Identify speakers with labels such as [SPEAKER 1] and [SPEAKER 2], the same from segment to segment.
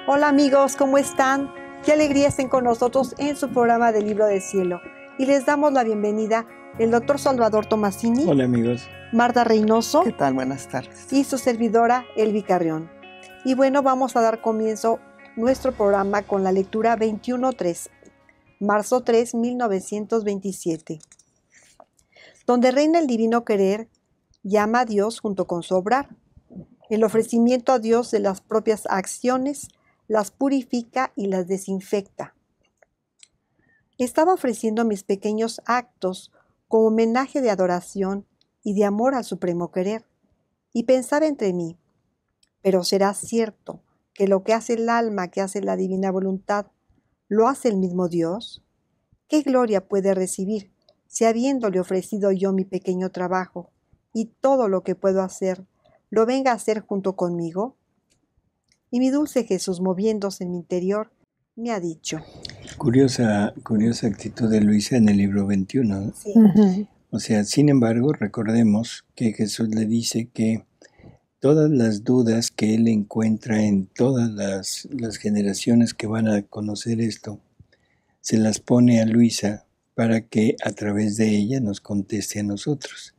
[SPEAKER 1] Hola amigos, ¿cómo están? Qué alegría estén con nosotros en su programa del Libro del Cielo. Y les damos la bienvenida el doctor Salvador Tomasini.
[SPEAKER 2] Hola amigos.
[SPEAKER 1] Marta Reynoso.
[SPEAKER 3] ¿Qué tal? Buenas tardes.
[SPEAKER 1] Y su servidora, Elvi Carrión. Y bueno, vamos a dar comienzo nuestro programa con la lectura 21.3, marzo 3, 1927. Donde reina el divino querer, llama a Dios junto con su obrar. El ofrecimiento a Dios de las propias acciones las purifica y las desinfecta. Estaba ofreciendo mis pequeños actos como homenaje de adoración y de amor al supremo querer, y pensaba entre mí, pero ¿será cierto que lo que hace el alma, que hace la divina voluntad, lo hace el mismo Dios? ¿Qué gloria puede recibir si habiéndole ofrecido yo mi pequeño trabajo y todo lo que puedo hacer, lo venga a hacer junto conmigo? Y mi dulce Jesús, moviéndose en mi interior, me ha dicho.
[SPEAKER 2] Curiosa actitud de Luisa en el libro 21.
[SPEAKER 1] Sí.
[SPEAKER 2] O sea, sin embargo, recordemos que Jesús le dice que todas las dudas que él encuentra en todas las generaciones que van a conocer esto, se las pone a Luisa para que a través de ella nos conteste a nosotros.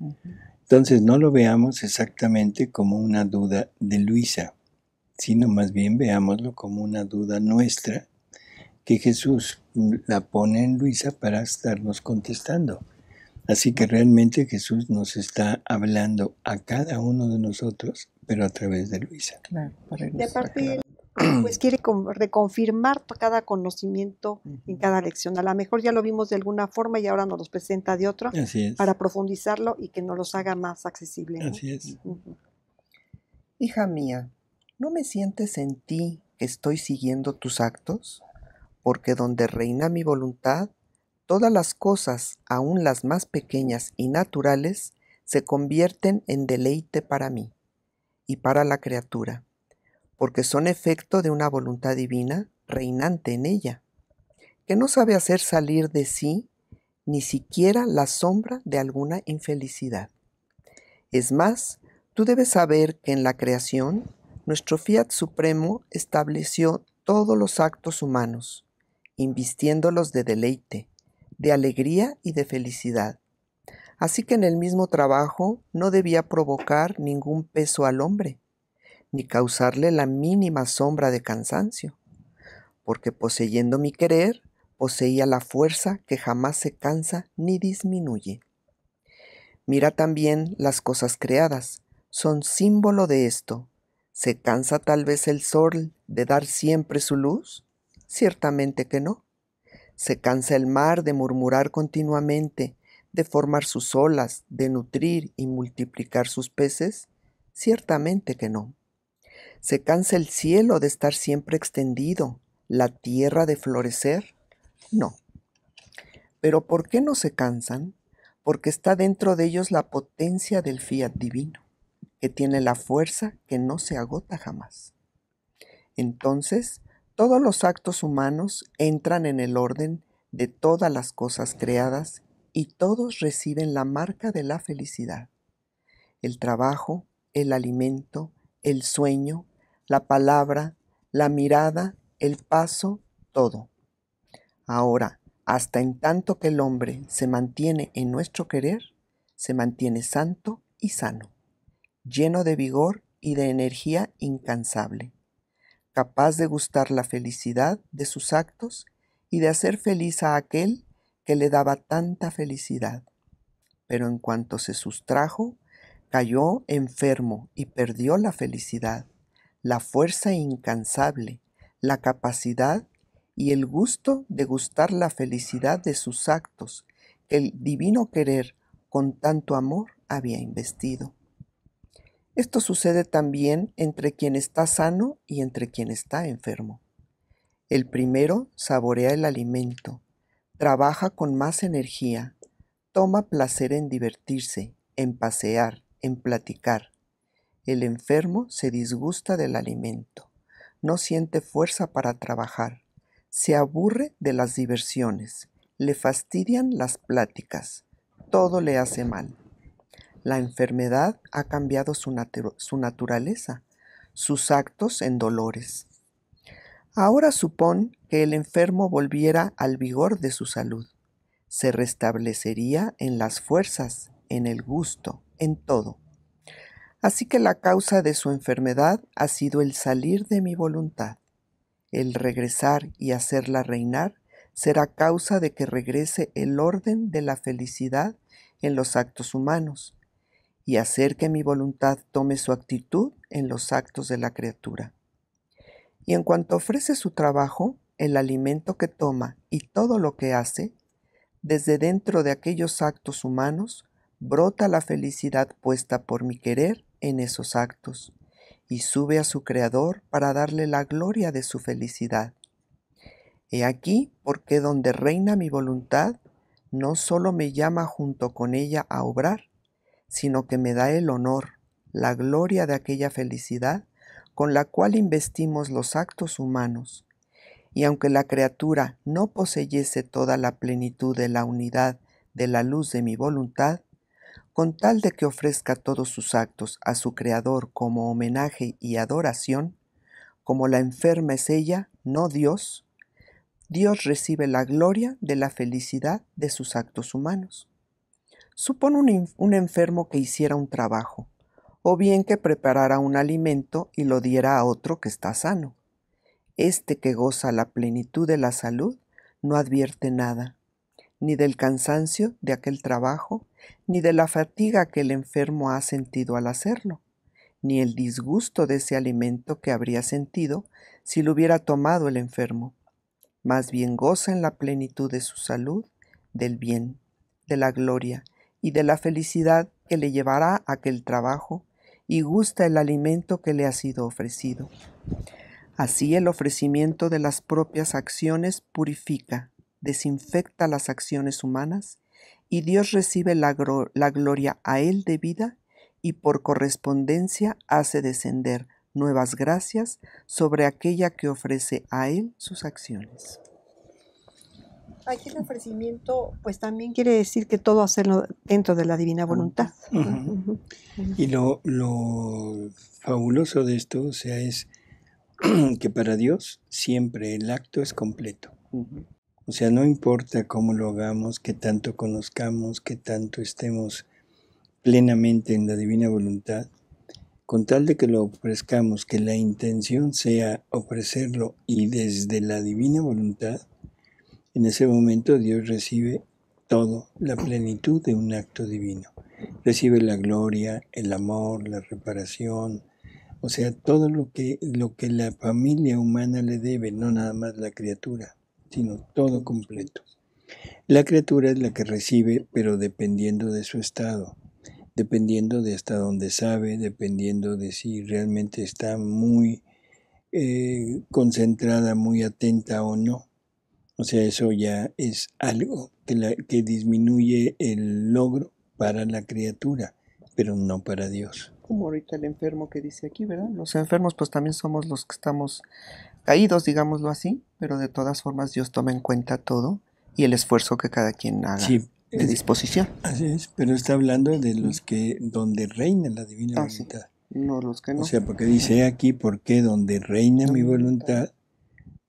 [SPEAKER 2] Entonces no lo veamos exactamente como una duda de Luisa, sino más bien veámoslo como una duda nuestra que Jesús la pone en Luisa para estarnos contestando. Así que realmente Jesús nos está hablando a cada uno de nosotros, pero a través de Luisa.
[SPEAKER 3] Claro,
[SPEAKER 1] Y aparte, pues quiere reconfirmar cada conocimiento en cada lección. A lo mejor ya lo vimos de alguna forma y ahora nos los presenta de otra para profundizarlo y que nos los haga más accesible, ¿no?
[SPEAKER 2] Así es.
[SPEAKER 3] Hija mía, ¿no me sientes en ti que estoy siguiendo tus actos? Porque donde reina mi voluntad, todas las cosas, aun las más pequeñas y naturales, se convierten en deleite para mí y para la criatura, porque son efecto de una voluntad divina reinante en ella, que no sabe hacer salir de sí ni siquiera la sombra de alguna infelicidad. Es más, tú debes saber que en la creación, nuestro Fiat Supremo estableció todos los actos humanos, invistiéndolos de deleite, de alegría y de felicidad. Así que en el mismo trabajo no debía provocar ningún peso al hombre, ni causarle la mínima sombra de cansancio, porque poseyendo mi querer, poseía la fuerza que jamás se cansa ni disminuye. Mira también las cosas creadas, son símbolo de esto. ¿Se cansa tal vez el sol de dar siempre su luz? Ciertamente que no. ¿Se cansa el mar de murmurar continuamente, de formar sus olas, de nutrir y multiplicar sus peces? Ciertamente que no. ¿Se cansa el cielo de estar siempre extendido, la tierra de florecer? No. ¿Pero por qué no se cansan? Porque está dentro de ellos la potencia del fiat divino, que tiene la fuerza que no se agota jamás. Entonces, todos los actos humanos entran en el orden de todas las cosas creadas y todos reciben la marca de la felicidad. El trabajo, el alimento, el sueño, la palabra, la mirada, el paso, todo. Ahora, hasta en tanto que el hombre se mantiene en nuestro querer, se mantiene santo y sano, lleno de vigor y de energía incansable, capaz de gustar la felicidad de sus actos y de hacer feliz a aquel que le daba tanta felicidad. Pero en cuanto se sustrajo, cayó enfermo y perdió la felicidad, la fuerza incansable, la capacidad y el gusto de gustar la felicidad de sus actos que el divino querer con tanto amor había investido. Esto sucede también entre quien está sano y entre quien está enfermo. El primero saborea el alimento, trabaja con más energía, toma placer en divertirse, en pasear, en platicar. El enfermo se disgusta del alimento, no siente fuerza para trabajar, se aburre de las diversiones, le fastidian las pláticas, todo le hace mal. La enfermedad ha cambiado su naturaleza, sus actos en dolores. Ahora supón que el enfermo volviera al vigor de su salud. Se restablecería en las fuerzas, en el gusto, en todo. Así que la causa de su enfermedad ha sido el salir de mi voluntad. El regresar y hacerla reinar será causa de que regrese el orden de la felicidad en los actos humanos y hacer que mi voluntad tome su actitud en los actos de la criatura. Y en cuanto ofrece su trabajo, el alimento que toma y todo lo que hace, desde dentro de aquellos actos humanos, brota la felicidad puesta por mi querer en esos actos, y sube a su Creador para darle la gloria de su felicidad. He aquí porque donde reina mi voluntad, no solo me llama junto con ella a obrar, sino que me da el honor, la gloria de aquella felicidad con la cual investimos los actos humanos. Y aunque la criatura no poseyese toda la plenitud de la unidad de la luz de mi voluntad, con tal de que ofrezca todos sus actos a su Creador como homenaje y adoración, como la enferma es ella, no Dios, Dios recibe la gloria de la felicidad de sus actos humanos. Supón un enfermo que hiciera un trabajo, o bien que preparara un alimento y lo diera a otro que está sano. Este que goza la plenitud de la salud no advierte nada, ni del cansancio de aquel trabajo, ni de la fatiga que el enfermo ha sentido al hacerlo, ni el disgusto de ese alimento que habría sentido si lo hubiera tomado el enfermo. Más bien goza en la plenitud de su salud, del bien, de la gloria y de la felicidad que le llevará aquel trabajo, y gusta el alimento que le ha sido ofrecido. Así el ofrecimiento de las propias acciones purifica, desinfecta las acciones humanas, y Dios recibe la gloria a él debida y por correspondencia hace descender nuevas gracias sobre aquella que ofrece a él sus acciones.
[SPEAKER 1] Aquí el ofrecimiento, pues también quiere decir que todo hacerlo dentro de la divina voluntad.
[SPEAKER 2] Uh-huh. Y lo fabuloso de esto, o sea, es que para Dios siempre el acto es completo.
[SPEAKER 3] Uh-huh.
[SPEAKER 2] O sea, no importa cómo lo hagamos, qué tanto conozcamos, qué tanto estemos plenamente en la divina voluntad, con tal de que lo ofrezcamos, que la intención sea ofrecerlo y desde la divina voluntad, en ese momento Dios recibe todo, la plenitud de un acto divino. Recibe la gloria, el amor, la reparación, o sea, todo lo que la familia humana le debe, no nada más la criatura, sino todo completo. La criatura es la que recibe, pero dependiendo de su estado, dependiendo de hasta dónde sabe, dependiendo de si realmente está muy concentrada, muy atenta o no. O sea, eso ya es algo que disminuye el logro para la criatura, pero no para Dios.
[SPEAKER 3] Como ahorita el enfermo que dice aquí, ¿verdad? Los enfermos pues también somos los que estamos caídos, digámoslo así, pero de todas formas Dios toma en cuenta todo y el esfuerzo que cada quien haga de disposición.
[SPEAKER 2] Así es, pero está hablando de los que donde reina la divina voluntad.
[SPEAKER 3] Sí. No los que no.
[SPEAKER 2] O sea, porque dice aquí, porque donde reina mi voluntad,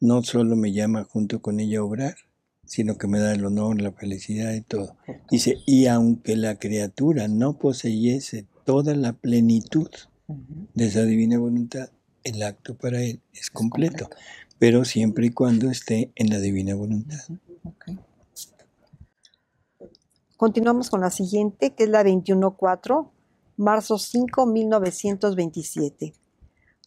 [SPEAKER 2] no solo me llama junto con ella a obrar, sino que me da el honor, la felicidad y todo. Dice, y aunque la criatura no poseyese toda la plenitud de esa divina voluntad, el acto para él es completo, pero siempre y cuando esté en la divina voluntad.
[SPEAKER 3] Okay.
[SPEAKER 1] Continuamos con la siguiente, que es la 21.4, marzo 5, 1927.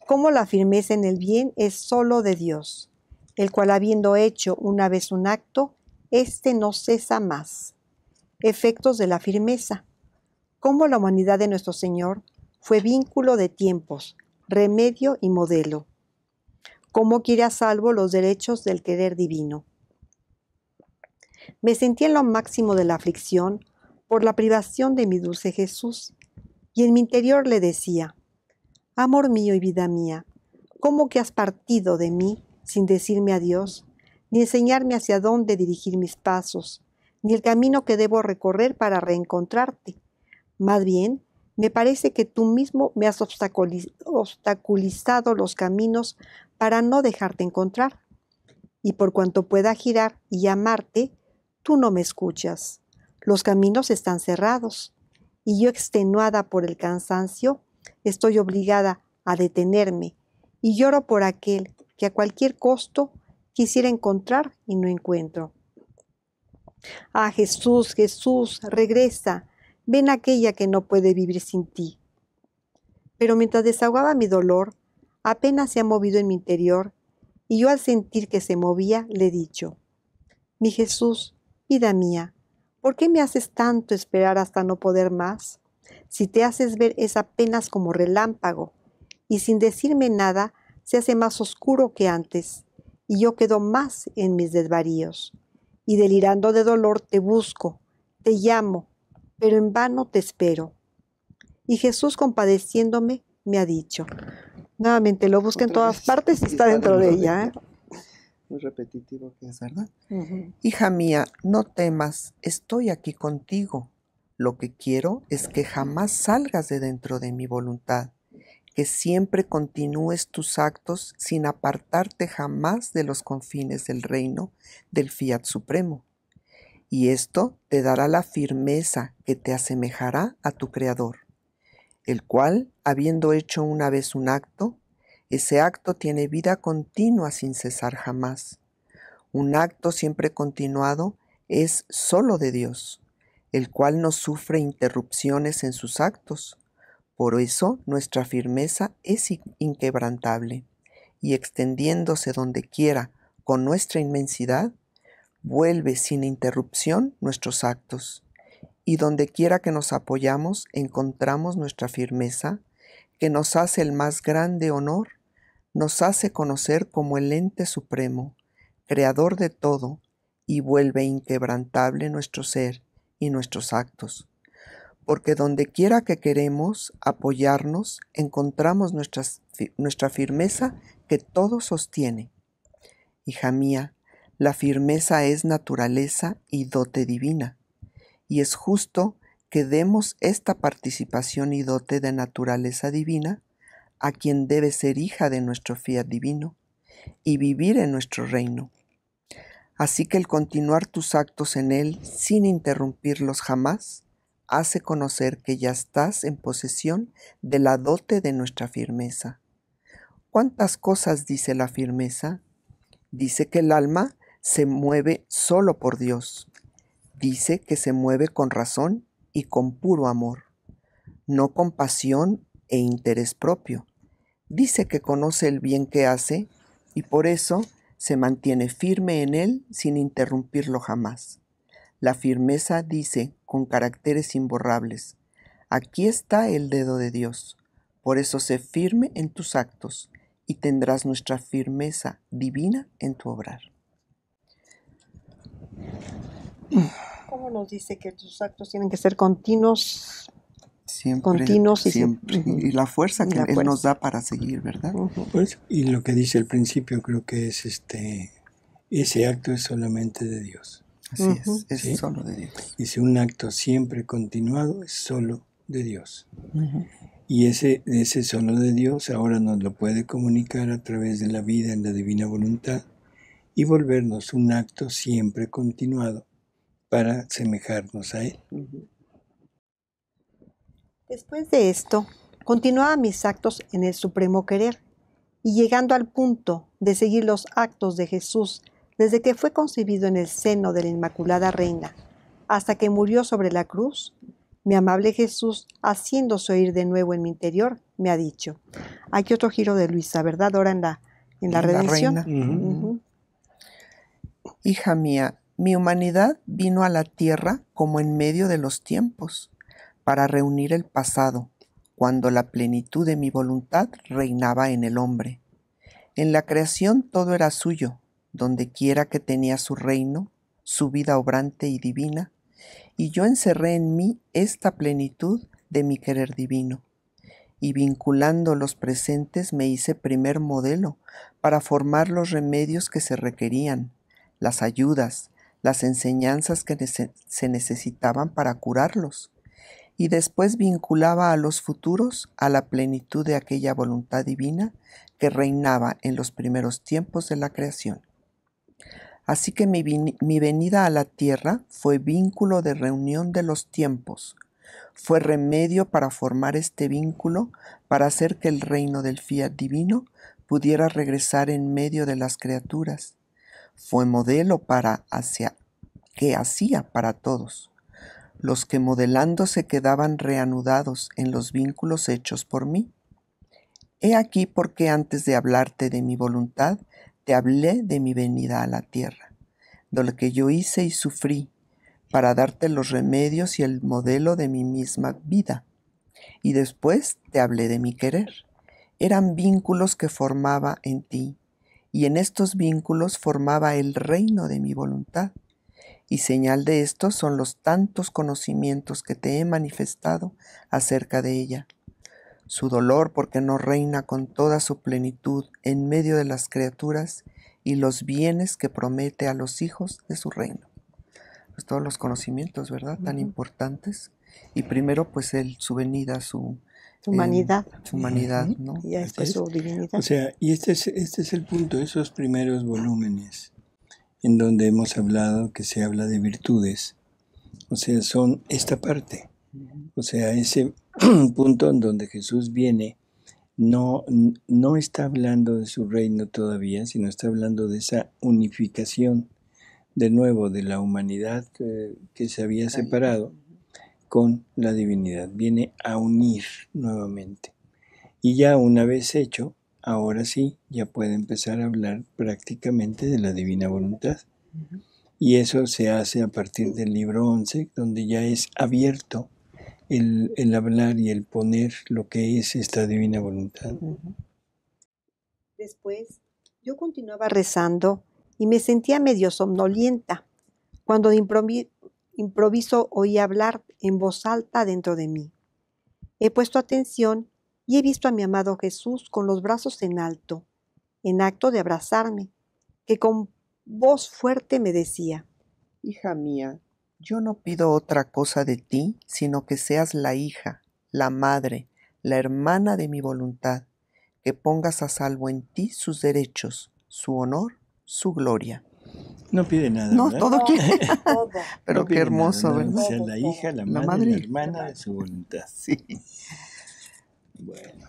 [SPEAKER 1] Cómo la firmeza en el bien es solo de Dios, el cual habiendo hecho una vez un acto, éste no cesa más. Efectos de la firmeza. Cómo la humanidad de nuestro Señor fue vínculo de tiempos, remedio y modelo. Cómo quiere a salvo los derechos del querer divino. Me sentí en lo máximo de la aflicción por la privación de mi dulce Jesús, y en mi interior le decía: amor mío y vida mía, ¿cómo que has partido de mí sin decirme adiós, ni enseñarme hacia dónde dirigir mis pasos, ni el camino que debo recorrer para reencontrarte? Más bien, me parece que tú mismo me has obstaculizado los caminos para no dejarte encontrar. Y por cuanto pueda girar y llamarte, tú no me escuchas. Los caminos están cerrados, y yo, extenuada por el cansancio, estoy obligada a detenerme, y lloro por aquel que a cualquier costo quisiera encontrar y no encuentro. Ah, Jesús, Jesús, regresa, ven aquella que no puede vivir sin ti. Pero mientras desahogaba mi dolor, apenas se ha movido en mi interior, y yo al sentir que se movía, le he dicho: mi Jesús, vida mía, ¿por qué me haces tanto esperar hasta no poder más? Si te haces ver es apenas como relámpago, y sin decirme nada se hace más oscuro que antes, y yo quedo más en mis desvaríos. Y delirando de dolor te busco, te llamo, pero en vano te espero. Y Jesús, compadeciéndome, me ha dicho. Nuevamente lo busca en todas partes y está dentro de ella, ¿eh?
[SPEAKER 3] Muy repetitivo que es, ¿verdad?
[SPEAKER 1] Uh-huh.
[SPEAKER 3] Hija mía, no temas, estoy aquí contigo. Lo que quiero es que jamás salgas de dentro de mi voluntad, que siempre continúes tus actos sin apartarte jamás de los confines del reino del Fiat Supremo. Y esto te dará la firmeza que te asemejará a tu Creador, el cual, habiendo hecho una vez un acto, ese acto tiene vida continua sin cesar jamás. Un acto siempre continuado es solo de Dios, el cual no sufre interrupciones en sus actos. Por eso nuestra firmeza es inquebrantable, y extendiéndose donde quiera con nuestra inmensidad, vuelve sin interrupción nuestros actos. Y donde quiera que nos apoyamos, encontramos nuestra firmeza, que nos hace el más grande honor, nos hace conocer como el ente supremo, creador de todo, y vuelve inquebrantable nuestro ser y nuestros actos. Porque donde quiera que queremos apoyarnos, encontramos nuestra firmeza que todo sostiene. Hija mía, la firmeza es naturaleza y dote divina, y es justo que demos esta participación y dote de naturaleza divina a quien debe ser hija de nuestro fiat divino y vivir en nuestro reino. Así que el continuar tus actos en él sin interrumpirlos jamás hace conocer que ya estás en posesión de la dote de nuestra firmeza. ¿Cuántas cosas dice la firmeza? Dice que el alma se mueve solo por Dios. Dice que se mueve con razón y con puro amor, no con pasión e interés propio. Dice que conoce el bien que hace y por eso se mantiene firme en él sin interrumpirlo jamás. La firmeza dice con caracteres imborrables: aquí está el dedo de Dios, por eso sé firme en tus actos y tendrás nuestra firmeza divina en tu obrar.
[SPEAKER 1] ¿Cómo nos dice que tus actos tienen que ser continuos?
[SPEAKER 3] Siempre.
[SPEAKER 1] Uh-huh.
[SPEAKER 3] Y la fuerza que Él nos da para seguir, ¿verdad?
[SPEAKER 1] Uh-huh.
[SPEAKER 2] Pues, y lo que dice al principio creo que es ese acto es solamente de Dios.
[SPEAKER 3] Así
[SPEAKER 1] Uh-huh.
[SPEAKER 3] es
[SPEAKER 2] ¿Sí?
[SPEAKER 3] solo de Dios.
[SPEAKER 2] Dice, un acto siempre continuado es solo de Dios.
[SPEAKER 3] Uh-huh.
[SPEAKER 2] Y ese solo de Dios ahora nos lo puede comunicar a través de la vida en la divina voluntad y volvernos un acto siempre continuado para asemejarnos a Él.
[SPEAKER 3] Uh-huh.
[SPEAKER 1] Después de esto, continuaba mis actos en el supremo querer, y llegando al punto de seguir los actos de Jesús desde que fue concebido en el seno de la Inmaculada Reina hasta que murió sobre la cruz, mi amable Jesús, haciéndose oír de nuevo en mi interior, me ha dicho. Aquí otro giro de Luisa, ¿verdad? Ahora en la redención.
[SPEAKER 3] La reina.
[SPEAKER 1] Uh-huh.
[SPEAKER 3] Hija mía, mi humanidad vino a la tierra como en medio de los tiempos, para reunir el pasado, cuando la plenitud de mi voluntad reinaba en el hombre. En la creación todo era suyo, donde quiera que tenía su reino, su vida obrante y divina, y yo encerré en mí esta plenitud de mi querer divino, y vinculando los presentes me hice primer modelo para formar los remedios que se requerían, las ayudas, las enseñanzas que se necesitaban para curarlos. y después vinculaba a los futuros a la plenitud de aquella voluntad divina que reinaba en los primeros tiempos de la creación. Así que mi venida a la tierra fue vínculo de reunión de los tiempos, fue remedio para formar este vínculo, para hacer que el reino del fiat divino pudiera regresar en medio de las criaturas. Fue modelo que hacía para todos, los que modelando se quedaban reanudados en los vínculos hechos por mí. He aquí por qué antes de hablarte de mi voluntad, te hablé de mi venida a la tierra, de lo que yo hice y sufrí, para darte los remedios y el modelo de mi misma vida. Y después te hablé de mi querer. Eran vínculos que formaba en ti, y en estos vínculos formaba el reino de mi voluntad. Y señal de esto son los tantos conocimientos que te he manifestado acerca de ella. Su dolor porque no reina con toda su plenitud en medio de las criaturas y los bienes que promete a los hijos de su reino. Pues todos los conocimientos, ¿verdad? Tan importantes. Y primero, pues, su venida, su
[SPEAKER 1] humanidad.
[SPEAKER 3] Su humanidad, ¿no?
[SPEAKER 1] Y después su divinidad.
[SPEAKER 2] O sea, y este es el punto, esos primeros volúmenes en donde hemos hablado que se habla de virtudes, o sea, son esta parte. O sea, ese punto en donde Jesús viene no está hablando de su reino todavía, sino está hablando de esa unificación de nuevo de la humanidad que se había separado con la divinidad. Viene a unir nuevamente. Y ya una vez hecho, ahora sí, ya puede empezar a hablar prácticamente de la divina voluntad. Y eso se hace a partir del libro 11, donde ya es abierto el hablar y el poner lo que es esta divina voluntad.
[SPEAKER 1] Después, yo continuaba rezando y me sentía medio somnolienta, cuando de improviso oí hablar en voz alta dentro de mí. He puesto atención y he visto a mi amado Jesús con los brazos en alto, en acto de abrazarme, que con voz fuerte me decía:
[SPEAKER 3] Hija mía, yo no pido otra cosa de ti, sino que seas la hija, la madre, la hermana de mi voluntad, que pongas a salvo en ti sus derechos, su honor, su gloria.
[SPEAKER 2] No pide nada,
[SPEAKER 3] No,
[SPEAKER 2] ¿verdad?
[SPEAKER 3] todo quiere.
[SPEAKER 1] Todo.
[SPEAKER 3] Pero
[SPEAKER 2] No
[SPEAKER 3] qué
[SPEAKER 2] pide
[SPEAKER 3] hermoso,
[SPEAKER 2] nada,
[SPEAKER 3] ¿verdad?
[SPEAKER 2] O sea, la hija, la madre, la hermana de su voluntad.
[SPEAKER 3] Sí.
[SPEAKER 2] Bueno.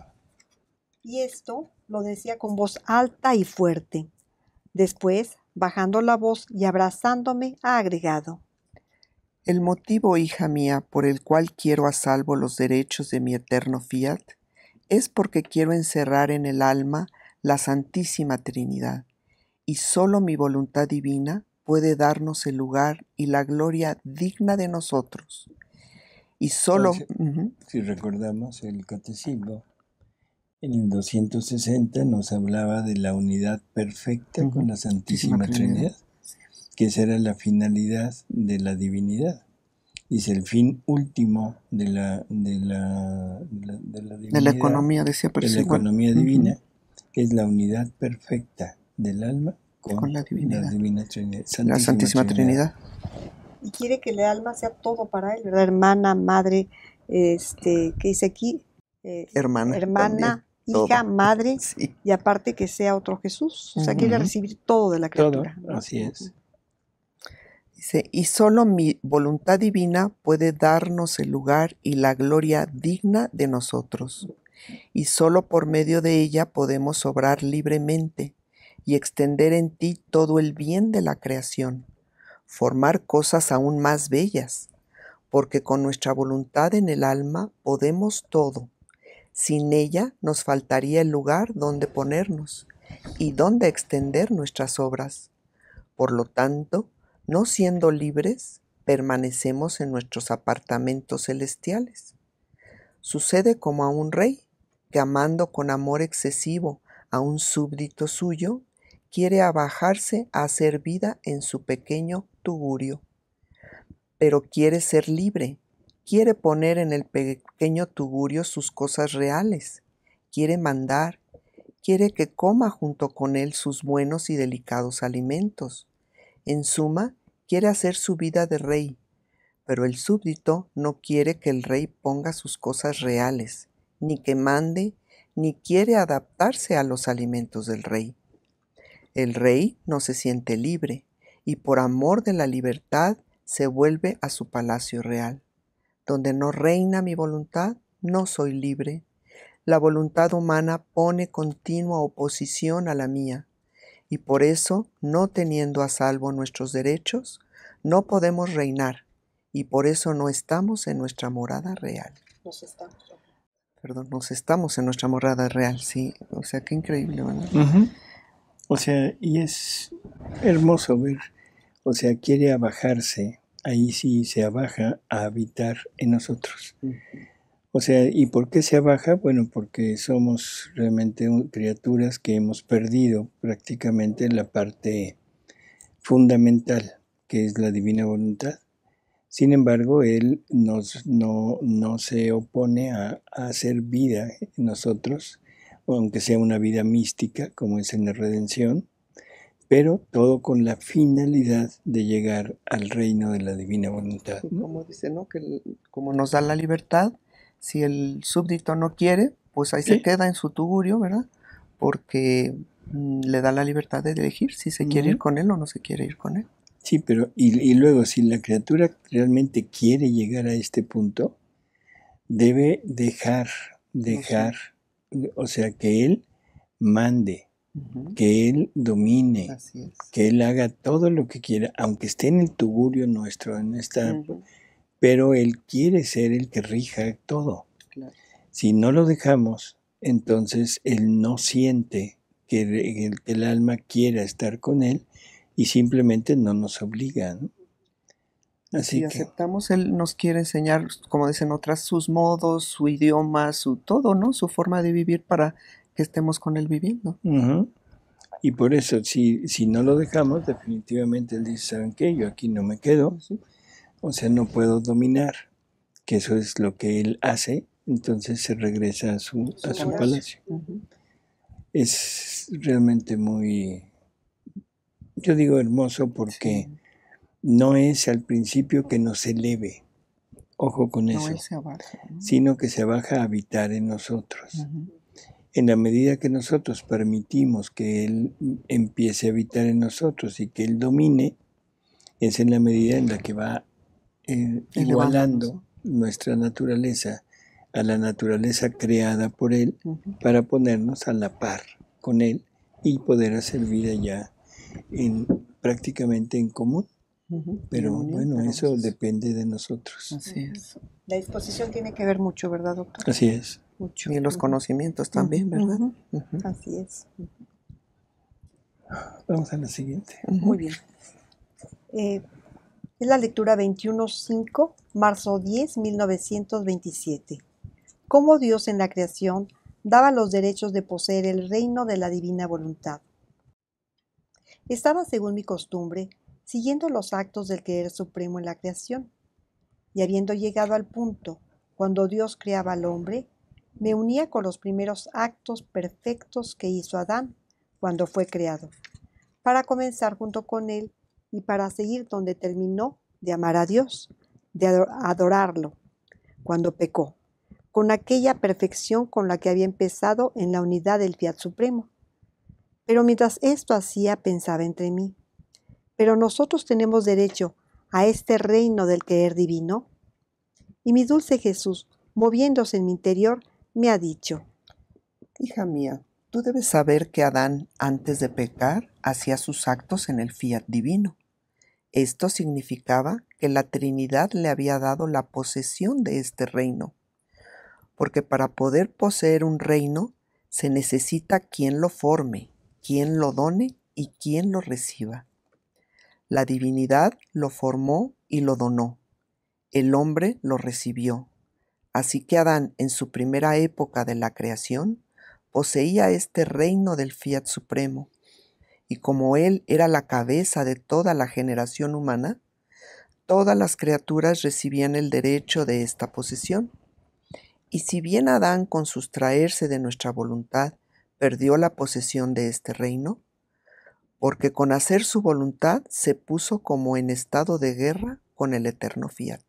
[SPEAKER 1] Y esto lo decía con voz alta y fuerte. Después, bajando la voz y abrazándome, ha agregado:
[SPEAKER 3] El motivo, hija mía, por el cual quiero a salvo los derechos de mi eterno fiat, es porque quiero encerrar en el alma la Santísima Trinidad, y sólo mi voluntad divina puede darnos el lugar y la gloria digna de nosotros. Y solo...
[SPEAKER 2] Si recordamos el catecismo, en el 260 nos hablaba de la unidad perfecta con la Santísima Trinidad, que esa era la finalidad de la divinidad. Dice el fin último de la divinidad,
[SPEAKER 3] de la economía, decía,
[SPEAKER 2] de la economía divina, es la unidad perfecta del alma con la divina Trinidad,
[SPEAKER 3] la Santísima Trinidad.
[SPEAKER 1] Y quiere que el alma sea todo para él, ¿verdad? Hermana, madre, ¿qué dice aquí?
[SPEAKER 3] Hermana,
[SPEAKER 1] hija,
[SPEAKER 3] todo.
[SPEAKER 1] madre,
[SPEAKER 3] Sí.
[SPEAKER 1] Y aparte que sea otro Jesús. O sea, quiere recibir todo de la criatura.
[SPEAKER 2] Todo, ¿no? Así es.
[SPEAKER 3] Dice, y solo mi voluntad divina puede darnos el lugar y la gloria digna de nosotros. Y solo por medio de ella podemos obrar libremente y extender en ti todo el bien de la creación, formar cosas aún más bellas, porque con nuestra voluntad en el alma podemos todo. Sin ella nos faltaría el lugar donde ponernos y donde extender nuestras obras. Por lo tanto, no siendo libres, permanecemos en nuestros apartamentos celestiales. Sucede como a un rey que, amando con amor excesivo a un súbdito suyo, quiere abajarse a hacer vida en su pequeño tugurio. Pero quiere ser libre, quiere poner en el pequeño tugurio sus cosas reales, quiere mandar, quiere que coma junto con él sus buenos y delicados alimentos. En suma, quiere hacer su vida de rey, Pero el súbdito no quiere que el rey ponga sus cosas reales, ni que mande, ni quiere adaptarse a los alimentos del rey. El rey no se siente libre, y por amor de la libertad se vuelve a su palacio real. Donde no reina mi voluntad, no soy libre. La voluntad humana pone continua oposición a la mía, y por eso, no teniendo a salvo nuestros derechos, no podemos reinar, y por eso no estamos en nuestra morada real. Nos estamos en nuestra morada real, sí. O sea, qué increíble, ¿verdad?
[SPEAKER 2] Ujú. O sea, y es hermoso ver, o sea, quiere abajarse, ahí sí se abaja a habitar en nosotros. O sea, ¿y por qué se abaja? Bueno, porque somos realmente criaturas que hemos perdido prácticamente la parte fundamental, que es la divina voluntad. Sin embargo, Él no se opone a hacer vida en nosotros, aunque sea una vida mística, como es en la redención, pero todo con la finalidad de llegar al reino de la divina voluntad, ¿no?
[SPEAKER 3] Como dice, ¿no? Que como nos da la libertad, si el súbdito no quiere, pues ahí se queda en su tugurio, ¿verdad? Porque le da la libertad de elegir si se quiere ir con él o no se quiere ir con él.
[SPEAKER 2] Sí, pero y luego, si la criatura realmente quiere llegar a este punto, debe dejar, o sea, que Él mande, que Él domine,
[SPEAKER 3] Así es.
[SPEAKER 2] que Él haga todo lo que quiera, aunque esté en el tugurio nuestro, pero Él quiere ser el que rija todo.
[SPEAKER 3] Claro.
[SPEAKER 2] Si no lo dejamos, entonces Él no siente que el alma quiera estar con Él y simplemente no nos obliga, ¿no? Así
[SPEAKER 3] Si
[SPEAKER 2] que
[SPEAKER 3] aceptamos, Él nos quiere enseñar, como dicen otras, sus modos, su idioma, su todo, ¿no? Su forma de vivir para que estemos con Él viviendo.
[SPEAKER 2] Y por eso, si no lo dejamos, definitivamente Él dice, ¿saben qué? Yo aquí no me quedo, o sea, no puedo dominar, que eso es lo que Él hace, entonces se regresa a su palacio. Es realmente muy, yo digo hermoso porque no es al principio que nos eleve, ojo con eso,
[SPEAKER 3] Él se abaja, ¿no?
[SPEAKER 2] Sino que se baja a habitar en nosotros. En la medida que nosotros permitimos que Él empiece a habitar en nosotros y que Él domine, es en la medida en la que va igualando nuestra naturaleza a la naturaleza creada por Él para ponernos a la par con Él y poder hacer vida ya prácticamente en común. Pero bueno, eso depende de nosotros.
[SPEAKER 3] Así es.
[SPEAKER 1] La disposición tiene que ver mucho, ¿verdad, doctor?
[SPEAKER 2] Así es.
[SPEAKER 1] Mucho.
[SPEAKER 3] Y los conocimientos también, ¿verdad?
[SPEAKER 1] Así es.
[SPEAKER 2] Vamos a la siguiente.
[SPEAKER 1] Muy bien. Es la lectura 21.5, marzo 10, 1927. Cómo Dios en la creación daba los derechos de poseer el reino de la divina voluntad. Estaba, según mi costumbre, siguiendo los actos del querer supremo en la creación, y habiendo llegado al punto cuando Dios creaba al hombre, me unía con los primeros actos perfectos que hizo Adán cuando fue creado, para comenzar junto con él y para seguir donde terminó de amar a Dios, de adorarlo, cuando pecó, con aquella perfección con la que había empezado en la unidad del Fiat Supremo. Pero mientras esto hacía, pensaba entre mí, ¿pero nosotros tenemos derecho a este reino del querer divino? Y mi dulce Jesús, moviéndose en mi interior, me ha dicho:
[SPEAKER 3] hija mía, tú debes saber que Adán, antes de pecar, hacía sus actos en el fiat divino. Esto significaba que la Trinidad le había dado la posesión de este reino, porque para poder poseer un reino se necesita quien lo forme, quien lo done y quien lo reciba. La divinidad lo formó y lo donó. El hombre lo recibió. Así que Adán, en su primera época de la creación, poseía este reino del Fiat Supremo, y como él era la cabeza de toda la generación humana, todas las criaturas recibían el derecho de esta posesión. Y si bien Adán, con sustraerse de nuestra voluntad, perdió la posesión de este reino, porque con hacer su voluntad se puso como en estado de guerra con el eterno fiat.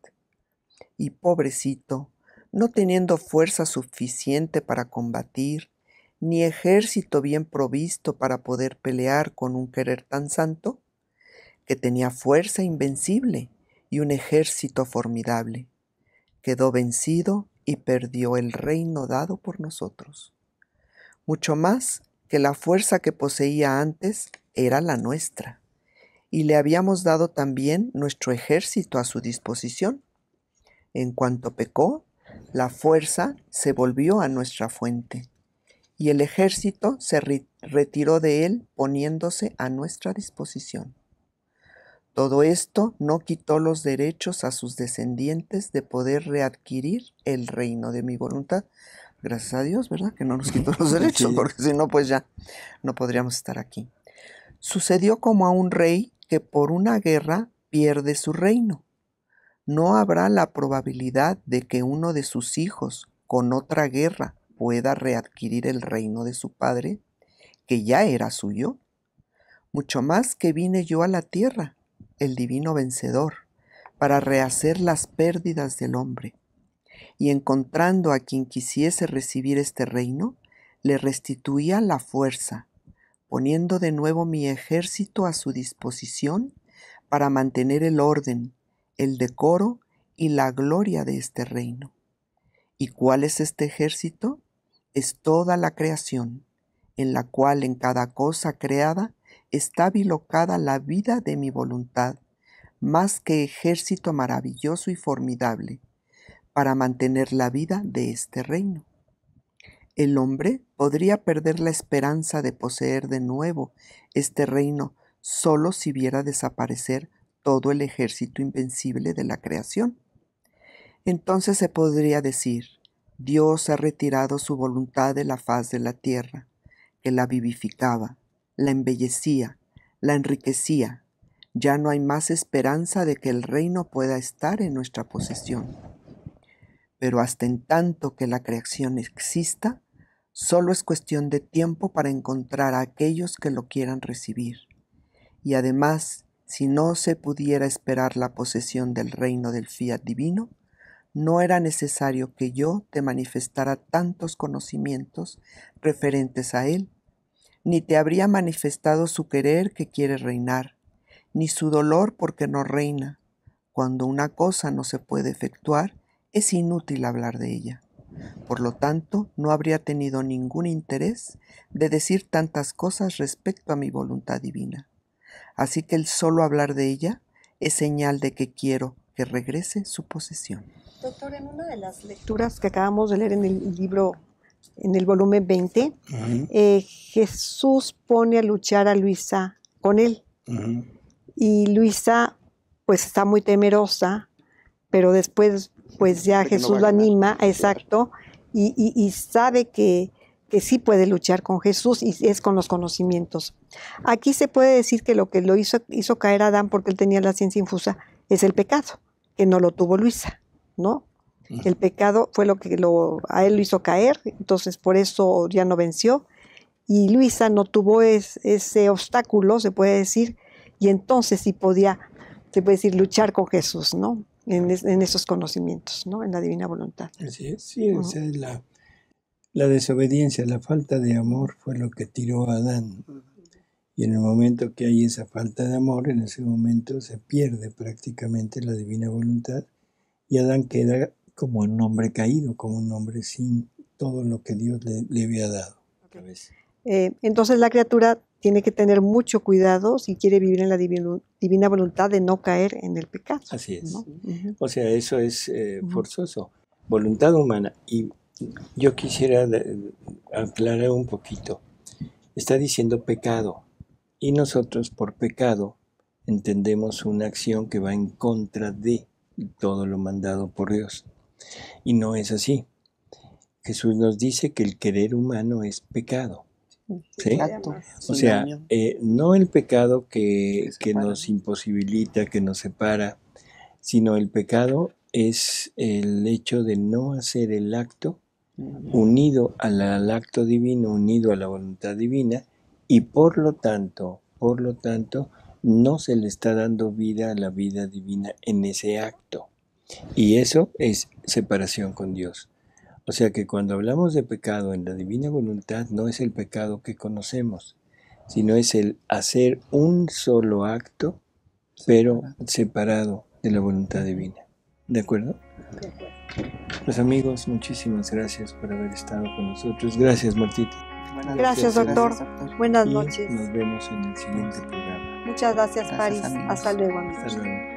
[SPEAKER 3] Y pobrecito, no teniendo fuerza suficiente para combatir, ni ejército bien provisto para poder pelear con un querer tan santo, que tenía fuerza invencible y un ejército formidable, quedó vencido y perdió el reino dado por nosotros. Mucho más que la fuerza que poseía antes era la nuestra, y le habíamos dado también nuestro ejército a su disposición. En cuanto pecó, la fuerza se volvió a nuestra fuente, y el ejército se retiró de él poniéndose a nuestra disposición. Todo esto no quitó los derechos a sus descendientes de poder readquirir el reino de mi voluntad. Gracias a Dios, ¿verdad? Que no nos quitó los derechos,
[SPEAKER 2] Sí.
[SPEAKER 3] porque si no, pues ya no podríamos estar aquí. Sucedió como a un rey que por una guerra pierde su reino. No habrá la probabilidad de que uno de sus hijos con otra guerra pueda readquirir el reino de su padre, que ya era suyo. Mucho más que vine yo a la tierra, el divino vencedor, para rehacer las pérdidas del hombre. Y encontrando a quien quisiese recibir este reino, le restituía la fuerza, poniendo de nuevo mi ejército a su disposición para mantener el orden, el decoro y la gloria de este reino. ¿Y cuál es este ejército? Es toda la creación, en la cual en cada cosa creada está bilocada la vida de mi voluntad, más que ejército maravilloso y formidable, para mantener la vida de este reino. El hombre podría perder la esperanza de poseer de nuevo este reino solo si viera desaparecer todo el ejército invencible de la creación. Entonces se podría decir, Dios ha retirado su voluntad de la faz de la tierra, que la vivificaba, la embellecía, la enriquecía. Ya no hay más esperanza de que el reino pueda estar en nuestra posesión. Pero hasta en tanto que la creación exista, solo es cuestión de tiempo para encontrar a aquellos que lo quieran recibir. Y además, si no se pudiera esperar la posesión del reino del fiat divino, no era necesario que yo te manifestara tantos conocimientos referentes a él, ni te habría manifestado su querer que quiere reinar, ni su dolor porque no reina. Cuando una cosa no se puede efectuar, es inútil hablar de ella. Por lo tanto, no habría tenido ningún interés de decir tantas cosas respecto a mi voluntad divina. Así que el solo hablar de ella es señal de que quiero que regrese su posesión.
[SPEAKER 1] Doctor, en una de las lecturas que acabamos de leer en el libro, en el volumen 20, Jesús pone a luchar a Luisa con él. Y Luisa pues está muy temerosa, pero después pues ya Jesús la anima, exacto, y sabe que sí puede luchar con Jesús y es con los conocimientos. Aquí se puede decir que lo que lo hizo caer a Adán, porque él tenía la ciencia infusa, es el pecado, que no lo tuvo Luisa, ¿no? El pecado fue lo que a él lo hizo caer, entonces por eso ya no venció, y Luisa no tuvo ese obstáculo, se puede decir, y entonces sí podía, se puede decir, luchar con Jesús, ¿no? En esos conocimientos, ¿no? En la divina voluntad.
[SPEAKER 2] Así es, sí, o sea, la desobediencia, la falta de amor fue lo que tiró a Adán. Y en el momento que hay esa falta de amor, en ese momento se pierde prácticamente la divina voluntad y Adán queda como un hombre caído, como un hombre sin todo lo que Dios le había dado.
[SPEAKER 1] Entonces la criatura tiene que tener mucho cuidado si quiere vivir en la divina voluntad de no caer en el pecado.
[SPEAKER 2] Así es.
[SPEAKER 1] ¿No?
[SPEAKER 2] O sea, eso es forzoso. Voluntad humana. Y yo quisiera aclarar un poquito. Está diciendo pecado. Y nosotros por pecado entendemos una acción que va en contra de todo lo mandado por Dios. Y no es así. Jesús nos dice que el querer humano es pecado. ¿Sí?
[SPEAKER 3] Exacto.
[SPEAKER 2] O sea, no el pecado que nos imposibilita, que nos separa, sino el pecado es el hecho de no hacer el acto unido al acto divino, unido a la voluntad divina, y por lo tanto, no se le está dando vida a la vida divina en ese acto. Y eso es separación con Dios. O sea que cuando hablamos de pecado en la divina voluntad, no es el pecado que conocemos, sino es el hacer un solo acto, pero separado de la voluntad divina. ¿De acuerdo?
[SPEAKER 1] De acuerdo.
[SPEAKER 2] Pues amigos, muchísimas gracias por haber estado con nosotros. Gracias, Martita.
[SPEAKER 1] Gracias, doctor. Buenas
[SPEAKER 2] Y
[SPEAKER 1] noches.
[SPEAKER 2] nos vemos en el siguiente programa.
[SPEAKER 1] Muchas gracias,
[SPEAKER 3] Gracias,
[SPEAKER 1] Paris.
[SPEAKER 3] amigos.
[SPEAKER 1] Hasta luego, amigos.
[SPEAKER 2] Hasta luego.